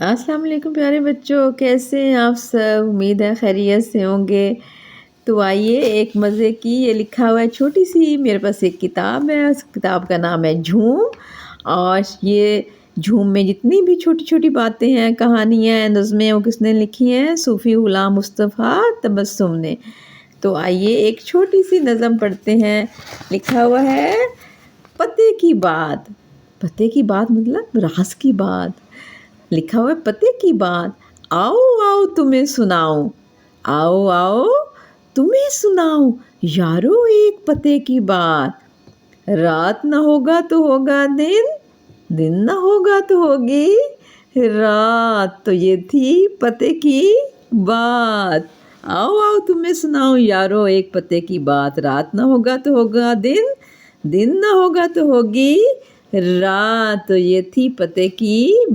अस्सलाम वालेकुम प्यारे बच्चों, कैसे हैं आप सब? उम्मीद है खैरियत से होंगे। तो आइए एक मज़े की ये लिखा हुआ है छोटी सी मेरे पास एक किताब है, उस किताब का नाम है झूम। और ये झूम में जितनी भी छोटी-छोटी बातें हैं, कहानियाँ हैं, नज़्में वो किसने लिखी हैं? सूफ़ी ग़ुलाम मुस्तफ़ा तबस्सुम ने। तो आइए एक छोटी सी नज़म पढ़ते हैं। लिखा हुआ है पते की बात। पते की बात मतलब राज़ की बात। लिखा हुआ है पते की बात, आओ आओ तुम्हें सुनाऊं, आओ आओ तुम्हें सुनाऊं, यारो एक पते की बात। रात न होगा तो होगा दिन, दिन न होगा तो होगी रात। तो ये थी पते की बात। आओ आओ तुम्हें सुनाऊं यारो एक पते की बात। रात न होगा तो होगा दिन, दिन न होगा तो होगी रात। तो ये थी पते की